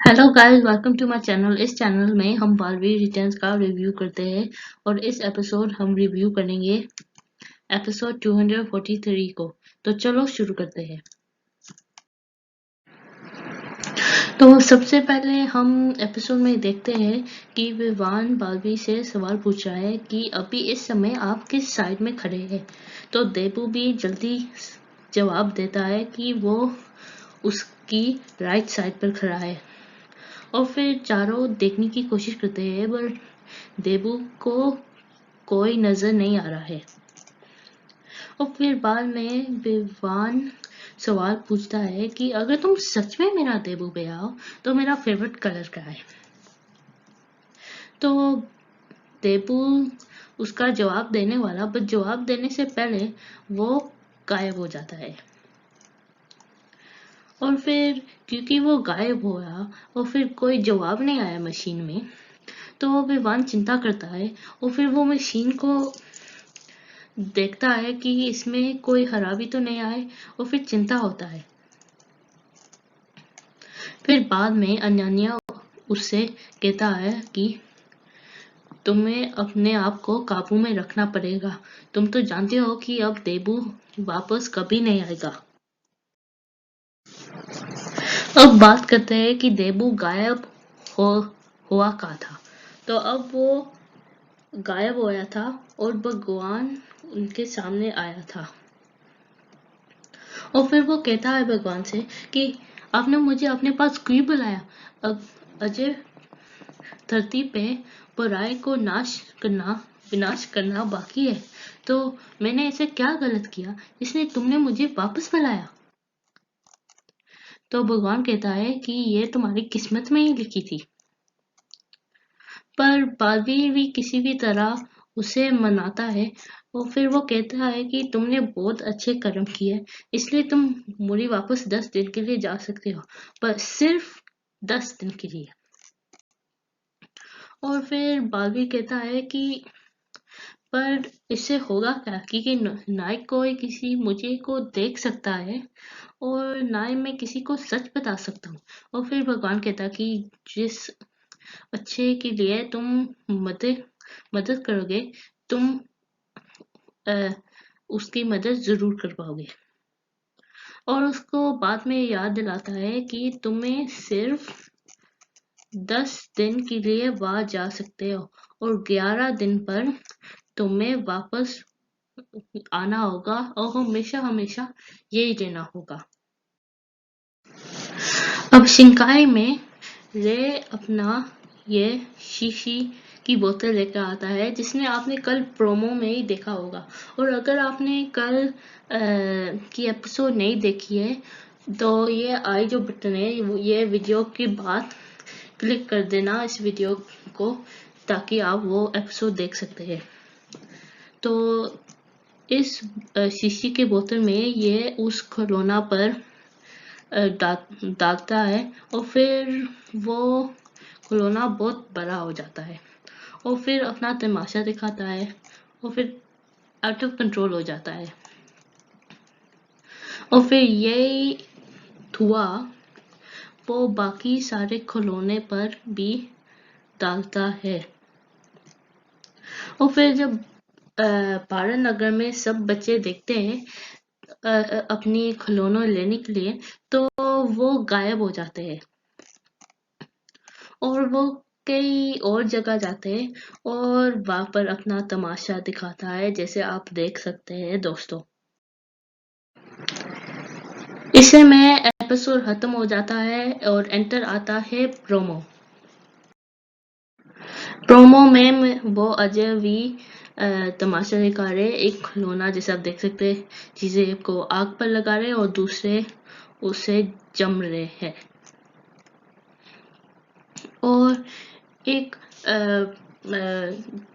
Hello guys, welcome to my channel. इस चैनल में हम बारहवीं रिटर्न्स का रिव्यू करते हैं और इस एपिसोड हम रिव्यू करेंगे एपिसोड 243 को। तो चलो शुरू करते हैं। तो सबसे पहले हम एपिसोड में देखते हैं कि विवान बारहवीं से सवाल पूछ रहा है कि अभी इस समय आप किस साइड में खड़े हैं। तो देबू भी जल्दी जवाब देता है कि वो उसकी राइट साइड पर खड़ा है और फिर चारों देखने की कोशिश करते हैं पर देबू को कोई नजर नहीं आ रहा है। और फिर बाद में विवान सवाल पूछता है कि अगर तुम सच में मेरा देबू पे आओ तो मेरा फेवरेट कलर क्या है। तो देबू उसका जवाब देने वाला पर जवाब देने से पहले वो गायब हो जाता है। और फिर क्योंकि वो गायब हुआ और फिर कोई जवाब नहीं आया मशीन में, तो विवान चिंता करता है और फिर वो मशीन को देखता है कि इसमें कोई खराबी तो नहीं आए और फिर चिंता होता है। फिर बाद में अन्यान्या उससे कहता है कि तुम्हें अपने आप को काबू में रखना पड़ेगा। तुम तो जानते हो कि अब देबू वापस कभी नहीं आएगा। अब बात करते हैं कि देबू गायब हो हुआ कहाँ था। तो अब वो गायब होया था और भगवान उनके सामने आया था और फिर वो कहता है भगवान से कि आपने मुझे अपने पास क्यों बुलाया। अब अजय धरती पे बुराई को विनाश करना बाकी है, तो मैंने ऐसे क्या गलत किया इसलिए तुमने मुझे वापस बुलाया। तो भगवान कहता है कि ये तुम्हारी किस्मत में ही लिखी थी। पर बारबी भी किसी भी तरह उसे मनाता है और फिर वो कहता है कि तुमने बहुत अच्छे कर्म किए इसलिए तुम मुड़ी वापस 10 दिन के लिए जा सकते हो, पर सिर्फ 10 दिन के लिए। और फिर बारबी कहता है कि पर इससे होगा क्या, क्योंकि ना ही कोई किसी मुझे को देख सकता है और ना ही मैं किसी को सच बता सकता हूँ। और फिर भगवान कहता कि जिस अच्छे के लिए तुम मदद मदद करोगे तुम अ, उसकी मदद जरूर कर पाओगे। और उसको बाद में याद दिलाता है कि तुम्हें सिर्फ 10 दिन के लिए वहां जा सकते हो और 11 दिन पर तुम्हें वापस आना होगा और हमेशा हमेशा यही रहना होगा। अब शिंकाई में रे अपना ये शीशी की बोतल लेकर आता है जिसने आपने कल प्रोमो में ही देखा होगा। और अगर आपने कल की एपिसोड नहीं देखी है तो ये आई जो बटन है ये वीडियो के बाद क्लिक कर देना इस वीडियो को, ताकि आप वो एपिसोड देख सकते हैं। तो इस शीशी के बोतल में ये उस खिलौना पर डालता है और फिर वो खिलौना बहुत बड़ा हो जाता है और फिर अपना तमाशा दिखाता है और फिर आउट ऑफ कंट्रोल हो जाता है। और फिर ये धुआं वो बाकी सारे खिलौने पर भी डालता है। और फिर जब भारत नगर में सब बच्चे देखते हैं अपनी खिलौनों लेने के लिए, तो वो गायब हो जाते हैं और वो कई और जगह जाते हैं और वहां पर अपना तमाशा दिखाता है, जैसे आप देख सकते हैं दोस्तों। इससे में एपिसोड खत्म हो जाता है और एंटर आता है प्रोमो। प्रोमो में वो अजय भी तमाशा दिखा रहे, एक खिलौना जैसे आप देख सकते हैं चीजें को आग पर लगा रहे और दूसरे उसे जम रहे हैं। और एक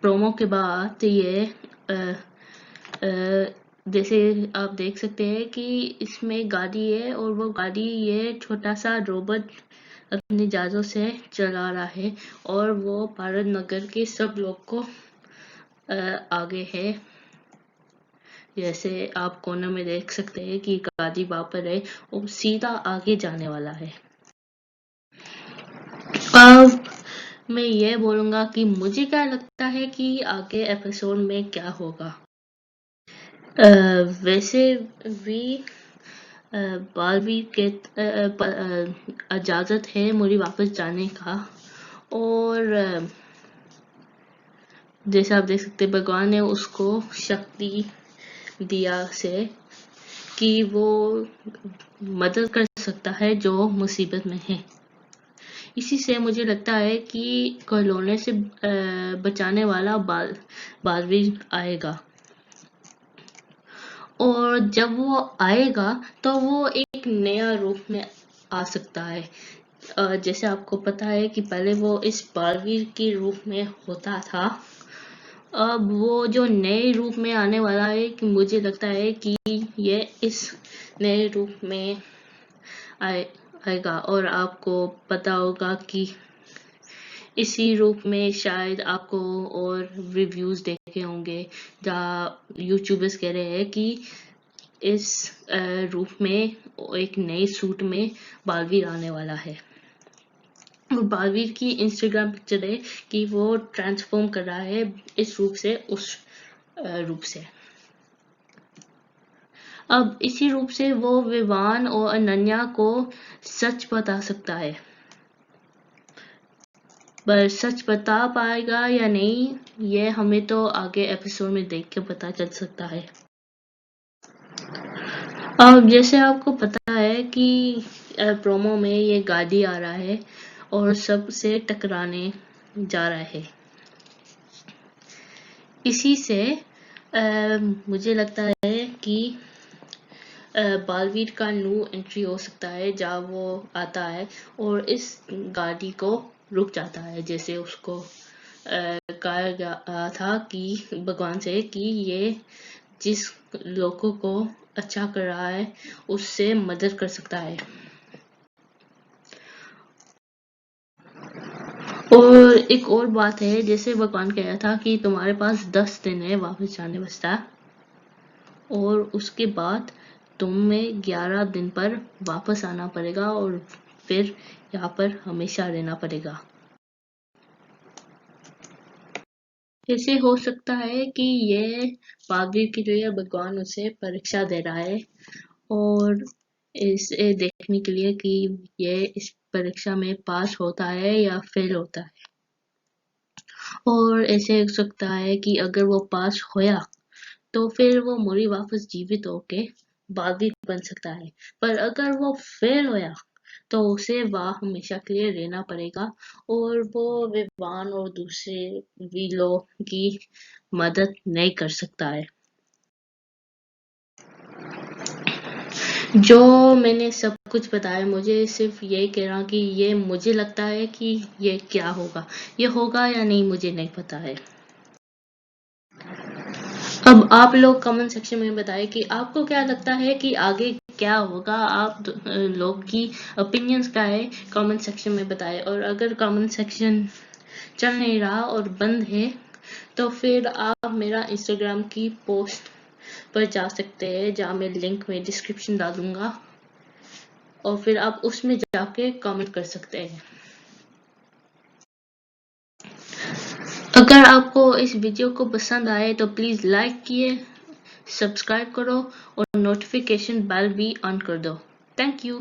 प्रोमो के बाद ये जैसे आप देख सकते हैं कि इसमें गाड़ी है और वो गाड़ी ये छोटा सा रोबोट अपनी जहाजों से चला रहा है और वो भारत नगर के सब लोग को आगे है। जैसे आप कोने में देख सकते हैं कि गाड़ी वहां पर है और सीधा आगे जाने वाला है। अब मैं ये बोलूँगा कि मुझे क्या लगता है कि आगे एपिसोड में क्या होगा। वैसे भी बालवीर के इजाज़त है मुझे वापस जाने का, और जैसे आप देख सकते हैं भगवान ने उसको शक्ति दिया से कि वो मदद कर सकता है जो मुसीबत में है। इसी से मुझे लगता है कि कॉलोनी से बचाने वाला बालवीर आएगा, और जब वो आएगा तो वो एक नया रूप में आ सकता है। जैसे आपको पता है कि पहले वो इस बालवीर के रूप में होता था, अब वो जो नए रूप में आने वाला है कि मुझे लगता है कि ये इस नए रूप में आएगा। और आपको पता होगा कि इसी रूप में शायद आपको और रिव्यूज देखे होंगे जहाँ यूट्यूबर्स कह रहे हैं कि इस रूप में एक नए सूट में बालवीर आने वाला है। और बालवीर की इंस्टाग्राम पिक्चर है कि वो ट्रांसफॉर्म कर रहा है इस रूप से उस रूप से। अब इसी रूप से वो विवान और अनन्या को सच बता सकता है, पर सच बता पाएगा या नहीं ये हमें तो आगे एपिसोड में देख के पता चल सकता है। अब जैसे आपको पता है कि प्रोमो में ये गाड़ी आ रहा है और सबसे टकराने जा रहा है। इसी से मुझे लगता है कि बालवीर का न्यू एंट्री हो सकता है जहाँ वो आता है और इस गाड़ी को रुक जाता है, जैसे उसको कहा गया था कि भगवान से कि ये जिस लोगों को अच्छा कर रहा है उससे मदद कर सकता है। और एक और बात है, जैसे भगवान कह रहा था कि तुम्हारे पास 10 दिन है वापस जाने बचता, और उसके बाद तुम्हें 11 दिन पर वापस आना पड़ेगा और फिर यहाँ पर हमेशा रहना पड़ेगा। ऐसे हो सकता है कि ये बालवीर के लिए भगवान उसे परीक्षा दे रहा है, और इसे देखने के लिए कि ये इस परीक्षा में पास होता है या फेल होता है। और ऐसे हो सकता है कि अगर वो पास होया तो फिर वो मुड़ी वापस जीवित होके बालवीर बन सकता है, पर अगर वो फेल होया तो उसे वहाँ हमेशा के लिए रहना पड़ेगा और वो विद्वान और दूसरे वीलों की मदद नहीं कर सकता है। जो मैंने सब कुछ बताया, मुझे सिर्फ ये कहना कि ये मुझे लगता है कि ये क्या होगा, ये होगा या नहीं मुझे नहीं पता है। अब आप लोग कमेंट सेक्शन में बताएं कि आपको क्या लगता है कि आगे क्या होगा। आप लोग की ओपिनियंस क्या है कमेंट सेक्शन में बताएं। और अगर कमेंट सेक्शन चल नहीं रहा और बंद है तो फिर आप मेरा इंस्टाग्राम की पोस्ट पर जा सकते हैं जहाँ मैं लिंक में डिस्क्रिप्शन डालूंगा, और फिर आप उसमें जाके कमेंट कर सकते हैं। अगर आपको इस वीडियो को पसंद आए तो प्लीज लाइक किए, सब्सक्राइब करो और नोटिफिकेशन बेल भी ऑन कर दो। Thank you.